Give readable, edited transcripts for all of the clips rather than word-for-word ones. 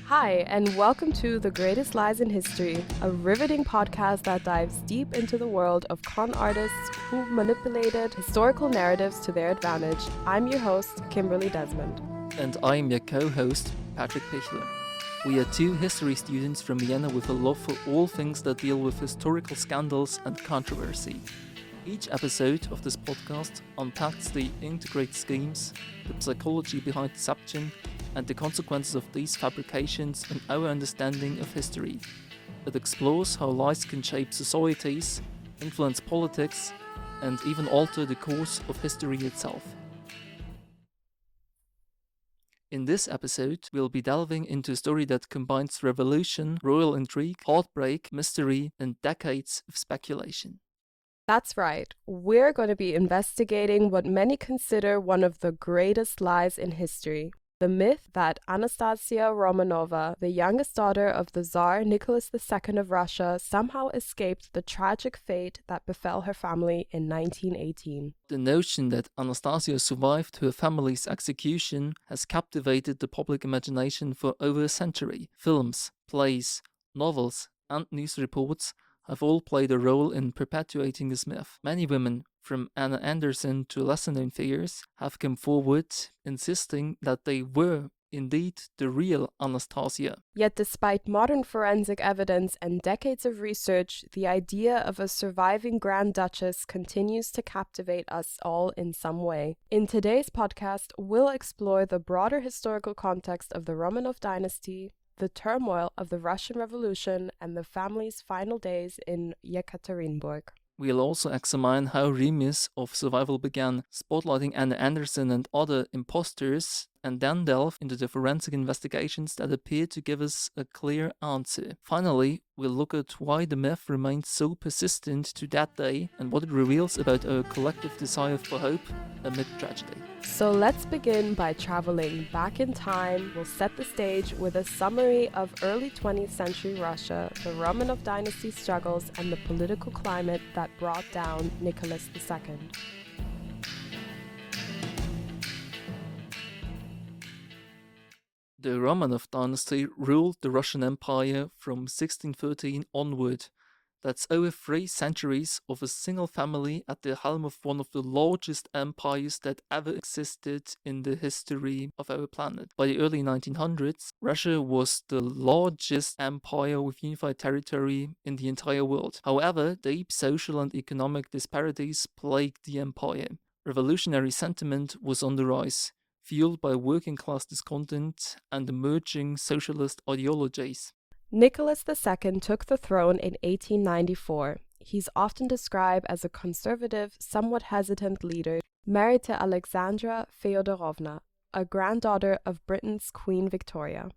Hi, and welcome to The Greatest Lies in History, a riveting podcast that dives deep into the world of con artists who manipulated historical narratives to their advantage. I'm your host, Kimberly Desmond. And I'm your co-host, Patrick Pichler. We are two history students from Vienna with a love for all things that deal with historical scandals and controversy. Each episode of this podcast unpacks the integrated schemes, the psychology behind deception, and the consequences of these fabrications on our understanding of history. It explores how lies can shape societies, influence politics, and even alter the course of history itself. In this episode, we'll be delving into a story that combines revolution, royal intrigue, heartbreak, mystery, and decades of speculation. That's right. We're going to be investigating what many consider one of the greatest lies in history. The myth that Anastasia Romanova, the youngest daughter of the Tsar Nicholas II of Russia, somehow escaped the tragic fate that befell her family in 1918. The notion that Anastasia survived her family's execution has captivated the public imagination for over a century. Films, plays, novels, and news reports have all played a role in perpetuating this myth. Many women, from Anna Anderson to lesser-known figures, have come forward insisting that they were indeed the real Anastasia. Yet despite modern forensic evidence and decades of research, the idea of a surviving Grand Duchess continues to captivate us all in some way. In today's podcast, we'll explore the broader historical context of the Romanov dynasty, the turmoil of the Russian Revolution, and the family's final days in Yekaterinburg. We'll also examine how rumors of survival began, spotlighting Anna Anderson and other imposters, and then delve into the forensic investigations that appear to give us a clear answer. Finally, we'll look at why the myth remains so persistent to that day and what it reveals about our collective desire for hope amid tragedy. So let's begin by traveling back in time. We'll set the stage with a summary of early 20th century Russia, the Romanov dynasty struggles, and the political climate that brought down Nicholas II. The Romanov dynasty ruled the Russian Empire from 1613 onward. That's over 3 centuries of a single family at the helm of one of the largest empires that ever existed in the history of our planet. By the early 1900s, Russia was the largest empire with unified territory in the entire world. However, deep social and economic disparities plagued the empire. Revolutionary sentiment was on the rise, fueled by working-class discontent and emerging socialist ideologies. Nicholas II took the throne in 1894. He's often described as a conservative, somewhat hesitant leader, married to Alexandra Feodorovna, a granddaughter of Britain's Queen Victoria.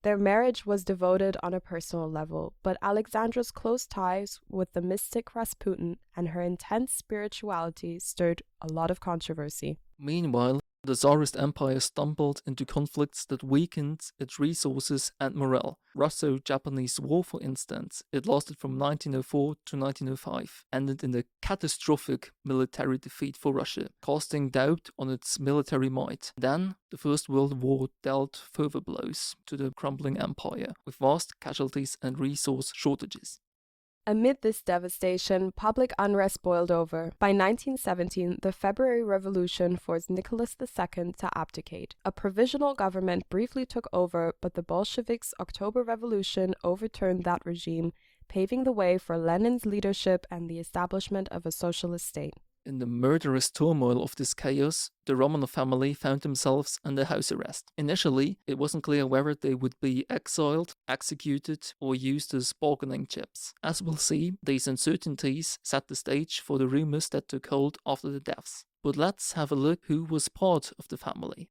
Their marriage was devoted on a personal level, but Alexandra's close ties with the mystic Rasputin and her intense spirituality stirred a lot of controversy. Meanwhile, the Tsarist Empire stumbled into conflicts that weakened its resources and morale. Russo-Japanese War, for instance, it lasted from 1904 to 1905, ended in a catastrophic military defeat for Russia, casting doubt on its military might. Then, the First World War dealt further blows to the crumbling empire, with vast casualties and resource shortages. Amid this devastation, public unrest boiled over. By 1917, the February Revolution forced Nicholas II to abdicate. A provisional government briefly took over, but the Bolsheviks' October Revolution overturned that regime, paving the way for Lenin's leadership and the establishment of a socialist state. In the murderous turmoil of this chaos, the Romanov family found themselves under house arrest. Initially, it wasn't clear whether they would be exiled, executed, or used as bargaining chips. As we'll see, these uncertainties set the stage for the rumors that took hold after the deaths. But let's have a look who was part of the family.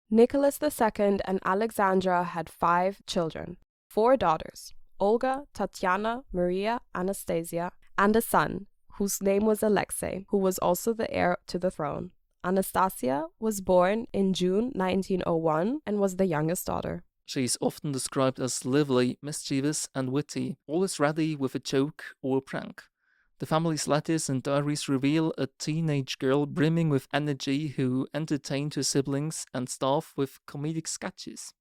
Nicholas II and Alexandra had 5 children, 4 daughters, Olga, Tatiana, Maria, Anastasia, and a son, whose name was Alexei, who was also the heir to the throne. Anastasia was born in June 1901 and was the youngest daughter. She is often described as lively, mischievous, and witty, always ready with a joke or a prank. The family's letters and diaries reveal a teenage girl brimming with energy who entertained her siblings and staff with comedic sketches.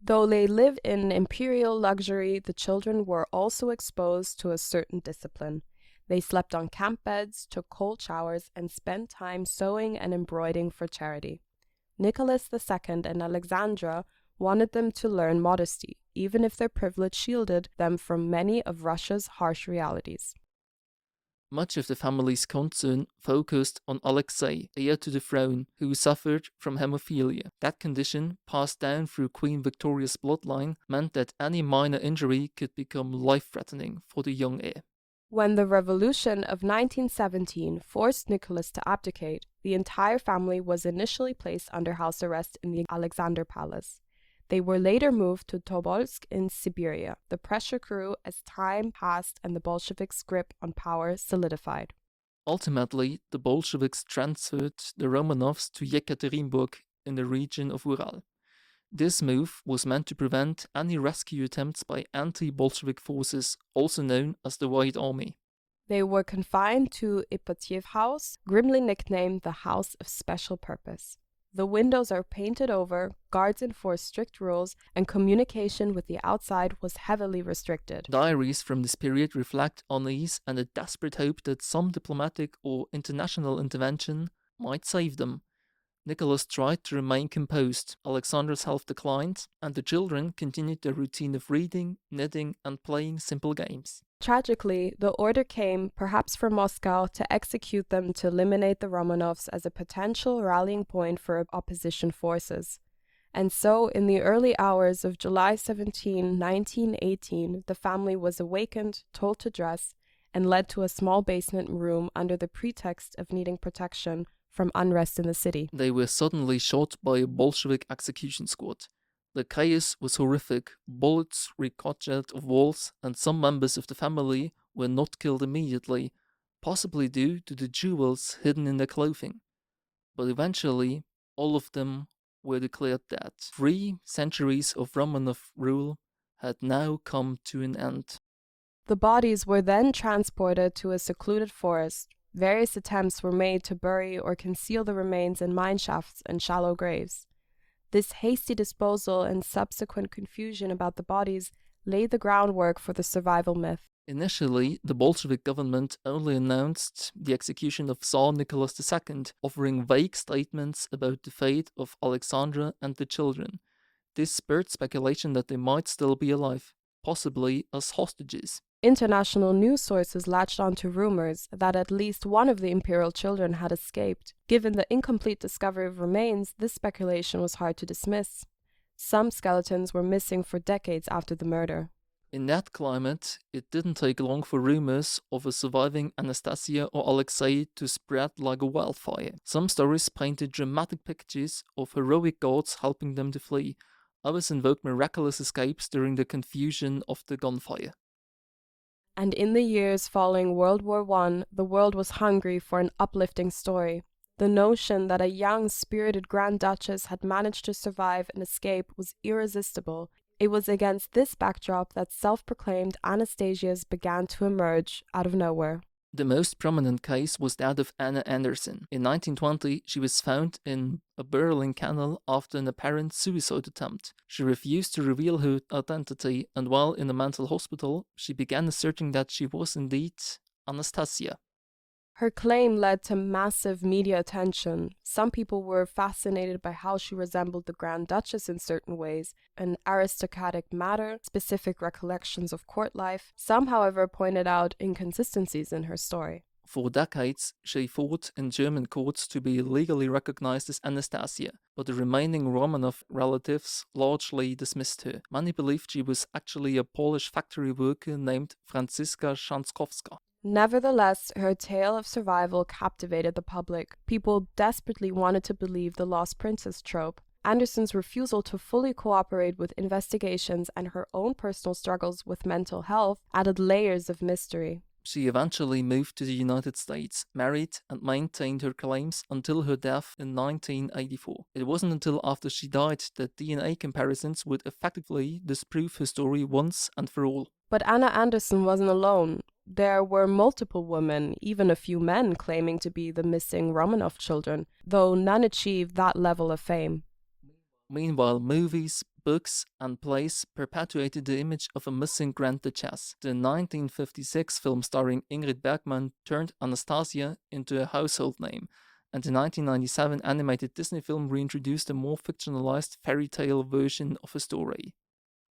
Though they lived in imperial luxury, the children were also exposed to a certain discipline. They slept on camp beds, took cold showers, and spent time sewing and embroidering for charity. Nicholas II and Alexandra wanted them to learn modesty, even if their privilege shielded them from many of Russia's harsh realities. Much of the family's concern focused on Alexei, heir to the throne, who suffered from hemophilia. That condition, passed down through Queen Victoria's bloodline, meant that any minor injury could become life-threatening for the young heir. When the revolution of 1917 forced Nicholas to abdicate, the entire family was initially placed under house arrest in the Alexander Palace. They were later moved to Tobolsk in Siberia. The pressure grew as time passed and the Bolsheviks' grip on power solidified. Ultimately, the Bolsheviks transferred the Romanovs to Yekaterinburg in the region of Ural. This move was meant to prevent any rescue attempts by anti-Bolshevik forces, also known as the White Army. They were confined to Ipatiev House, grimly nicknamed the House of Special Purpose. The windows are painted over, guards enforced strict rules, and communication with the outside was heavily restricted. Diaries from this period reflect unease and a desperate hope that some diplomatic or international intervention might save them. Nicholas tried to remain composed, Alexandra's health declined, and the children continued their routine of reading, knitting, and playing simple games. Tragically, the order came, perhaps from Moscow, to execute them to eliminate the Romanovs as a potential rallying point for opposition forces. And so, in the early hours of July 17, 1918, the family was awakened, told to dress, and led to a small basement room under the pretext of needing protection from unrest in the city. They were suddenly shot by a Bolshevik execution squad. The chaos was horrific. Bullets ricocheted off walls, and some members of the family were not killed immediately, possibly due to the jewels hidden in their clothing. But eventually, all of them were declared dead. 3 centuries of Romanov rule had now come to an end. The bodies were then transported to a secluded forest. Various attempts were made to bury or conceal the remains in mine shafts and shallow graves. This hasty disposal and subsequent confusion about the bodies laid the groundwork for the survival myth. Initially, the Bolshevik government only announced the execution of Tsar Nicholas II, offering vague statements about the fate of Alexandra and the children. This spurred speculation that they might still be alive, possibly as hostages. International news sources latched onto rumors that at least one of the imperial children had escaped. Given the incomplete discovery of remains, this speculation was hard to dismiss. Some skeletons were missing for decades after the murder. In that climate, it didn't take long for rumors of a surviving Anastasia or Alexei to spread like a wildfire. Some stories painted dramatic pictures of heroic gods helping them to flee. Others invoked miraculous escapes during the confusion of the gunfire. And in the years following World War I, the world was hungry for an uplifting story. The notion that a young, spirited Grand Duchess had managed to survive and escape was irresistible. It was against this backdrop that self-proclaimed Anastasias began to emerge out of nowhere. The most prominent case was that of Anna Anderson. In 1920, she was found in a Berlin canal after an apparent suicide attempt. She refused to reveal her identity, and while in a mental hospital, she began asserting that she was indeed Anastasia. Her claim led to massive media attention. Some people were fascinated by how she resembled the Grand Duchess in certain ways, an aristocratic manner, specific recollections of court life. Some, however, pointed out inconsistencies in her story. For decades, she fought in German courts to be legally recognized as Anastasia, but the remaining Romanov relatives largely dismissed her. Many believed she was actually a Polish factory worker named Franziska Szankowska. Nevertheless, her tale of survival captivated the public. People desperately wanted to believe the lost princess trope. Anderson's refusal to fully cooperate with investigations and her own personal struggles with mental health added layers of mystery. She eventually moved to the United States, married, and maintained her claims until her death in 1984. It wasn't until after she died that DNA comparisons would effectively disprove her story once and for all. But Anna Anderson wasn't alone. There were multiple women, even a few men, claiming to be the missing Romanov children, though none achieved that level of fame. Meanwhile, movies, books, and plays perpetuated the image of a missing Grande Duchess. The 1956 film starring Ingrid Bergman turned Anastasia into a household name, and the 1997 animated Disney film reintroduced a more fictionalized fairy tale version of a story.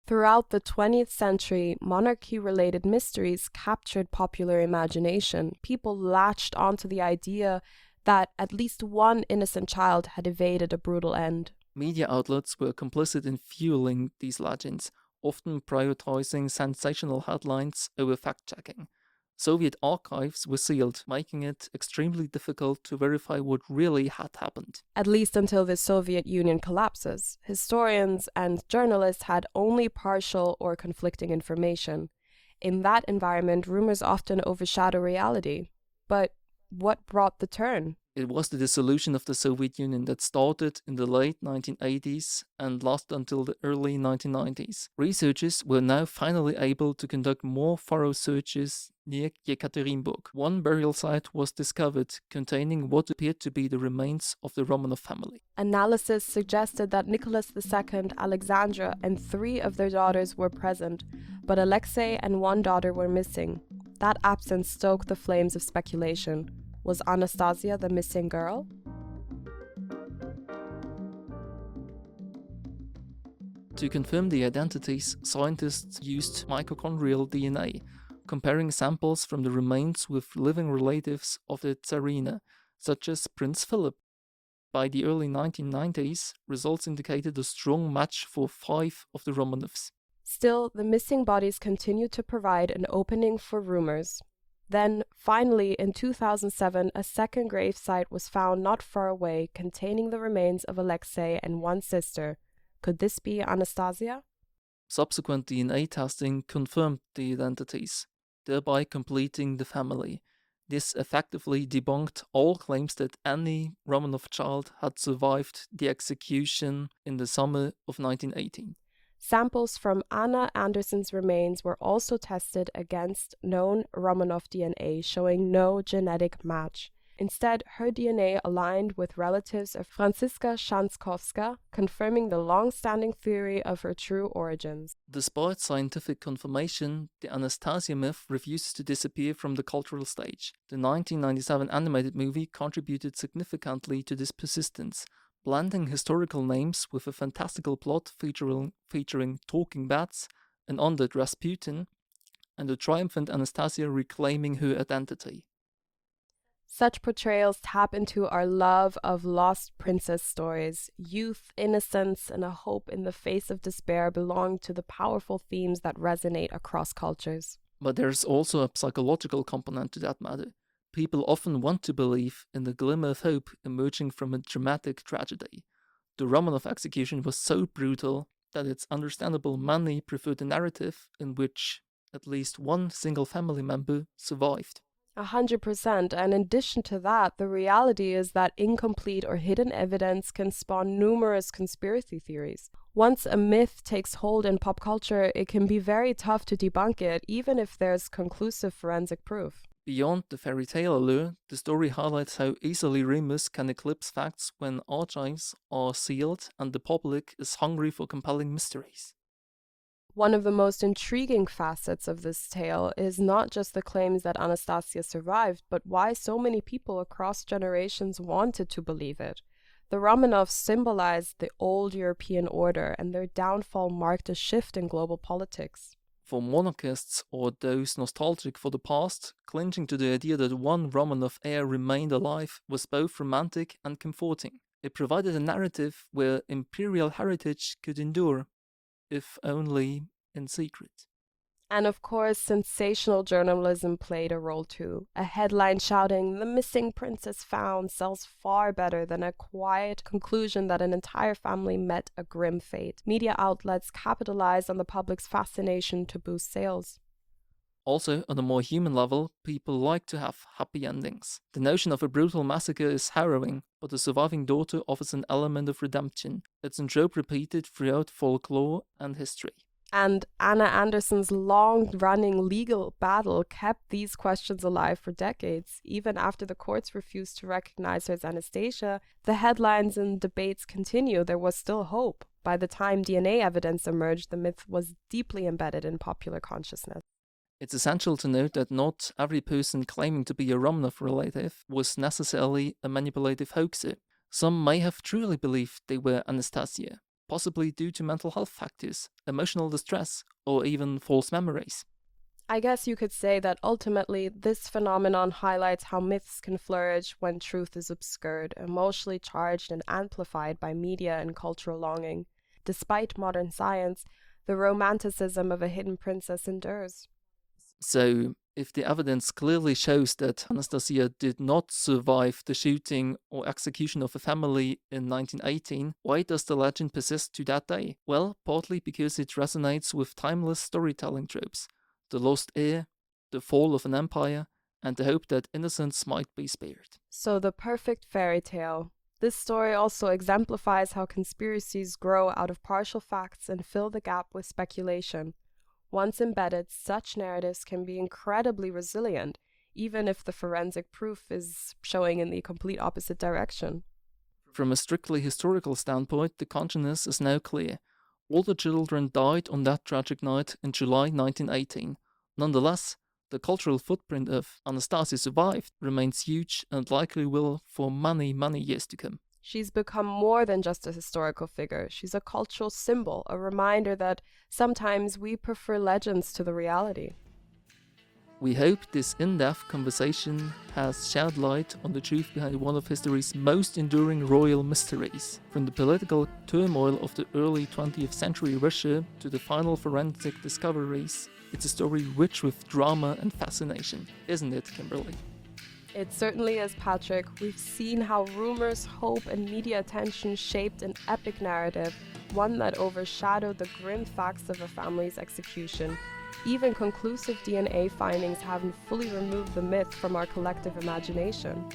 Throughout the 20th century, monarchy-related mysteries captured popular imagination. People latched onto the idea that at least one innocent child had evaded a brutal end. Media outlets were complicit in fueling these legends, often prioritizing sensational headlines over fact-checking. Soviet archives were sealed, making it extremely difficult to verify what really had happened. At least until the Soviet Union collapses, historians and journalists had only partial or conflicting information. In that environment, rumors often overshadow reality. But what brought the turn? It was the dissolution of the Soviet Union that started in the late 1980s and lasted until the early 1990s. Researchers were now finally able to conduct more thorough searches near Yekaterinburg. One burial site was discovered containing what appeared to be the remains of the Romanov family. Analysis suggested that Nicholas II, Alexandra, and 3 of their daughters were present, but Alexei and 1 daughter were missing. That absence stoked the flames of speculation. Was Anastasia the missing girl? To confirm the identities, scientists used mitochondrial DNA, comparing samples from the remains with living relatives of the Tsarina, such as Prince Philip. By the early 1990s, results indicated a strong match for 5 of the Romanovs. Still, the missing bodies continued to provide an opening for rumors. Then, finally, in 2007, a second gravesite was found not far away, containing the remains of Alexei and 1 sister. Could this be Anastasia? Subsequent DNA testing confirmed the identities, thereby completing the family. This effectively debunked all claims that any Romanov child had survived the execution in the summer of 1918. Samples from Anna Anderson's remains were also tested against known Romanov DNA, showing no genetic match. Instead, her DNA aligned with relatives of Franziska Szankowska, confirming the long-standing theory of her true origins. Despite scientific confirmation, the Anastasia myth refuses to disappear from the cultural stage. The 1997 animated movie contributed significantly to this persistence, blending historical names with a fantastical plot featuring talking bats, an undead Rasputin, and a triumphant Anastasia reclaiming her identity. Such portrayals tap into our love of lost princess stories. Youth, innocence, and a hope in the face of despair belong to the powerful themes that resonate across cultures. But there's also a psychological component to that matter. People often want to believe in the glimmer of hope emerging from a dramatic tragedy. The Romanov execution was so brutal that it's understandable many prefer the narrative in which at least one single family member survived. 100%, and in addition to that, the reality is that incomplete or hidden evidence can spawn numerous conspiracy theories. Once a myth takes hold in pop culture, it can be very tough to debunk it, even if there's conclusive forensic proof. Beyond the fairy tale allure, the story highlights how easily rumors can eclipse facts when archives are sealed and the public is hungry for compelling mysteries. One of the most intriguing facets of this tale is not just the claims that Anastasia survived, but why so many people across generations wanted to believe it. The Romanovs symbolized the old European order, and their downfall marked a shift in global politics. For monarchists or those nostalgic for the past, clinging to the idea that one Romanov heir remained alive was both romantic and comforting. It provided a narrative where imperial heritage could endure, if only in secret. And of course, sensational journalism played a role too. A headline shouting, "The missing princess found," sells far better than a quiet conclusion that an entire family met a grim fate. Media outlets capitalized on the public's fascination to boost sales. Also, on a more human level, people like to have happy endings. The notion of a brutal massacre is harrowing, but the surviving daughter offers an element of redemption. It's a trope repeated throughout folklore and history. And Anna Anderson's long-running legal battle kept these questions alive for decades. Even after the courts refused to recognize her as Anastasia, the headlines and debates continue. There was still hope. By the time DNA evidence emerged, the myth was deeply embedded in popular consciousness. It's essential to note that not every person claiming to be a Romanov relative was necessarily a manipulative hoaxer. Some may have truly believed they were Anastasia, possibly due to mental health factors, emotional distress, or even false memories. I guess you could say that ultimately this phenomenon highlights how myths can flourish when truth is obscured, emotionally charged and amplified by media and cultural longing. Despite modern science, the romanticism of a hidden princess endures. So, if the evidence clearly shows that Anastasia did not survive the shooting or execution of a family in 1918, why does the legend persist to that day? Well, partly because it resonates with timeless storytelling tropes: the lost heir, the fall of an empire, and the hope that innocence might be spared. So the perfect fairy tale. This story also exemplifies how conspiracies grow out of partial facts and fill the gap with speculation. Once embedded, such narratives can be incredibly resilient, even if the forensic proof is showing in the complete opposite direction. From a strictly historical standpoint, the consciousness is now clear. All the children died on that tragic night in July 1918. Nonetheless, the cultural footprint of Anastasia survived remains huge and likely will for many, many years to come. She's become more than just a historical figure. She's a cultural symbol, a reminder that sometimes we prefer legends to the reality. We hope this in-depth conversation has shed light on the truth behind one of history's most enduring royal mysteries. From the political turmoil of the early 20th century Russia to the final forensic discoveries, it's a story rich with drama and fascination, isn't it, Kimberly? It certainly is, Patrick. We've seen how rumors, hope, and media attention shaped an epic narrative, one that overshadowed the grim facts of a family's execution. Even conclusive DNA findings haven't fully removed the myth from our collective imagination.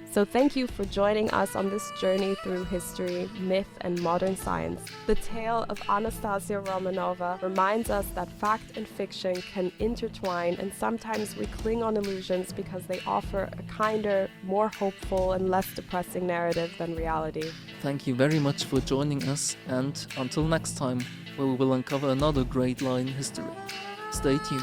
So thank you for joining us on this journey through history, myth, and modern science. The tale of Anastasia Romanova reminds us that fact and fiction can intertwine, and sometimes we cling on illusions because they offer a kinder, more hopeful, and less depressing narrative than reality. Thank you very much for joining us, and until next time, where we will uncover another great line in history. Stay tuned.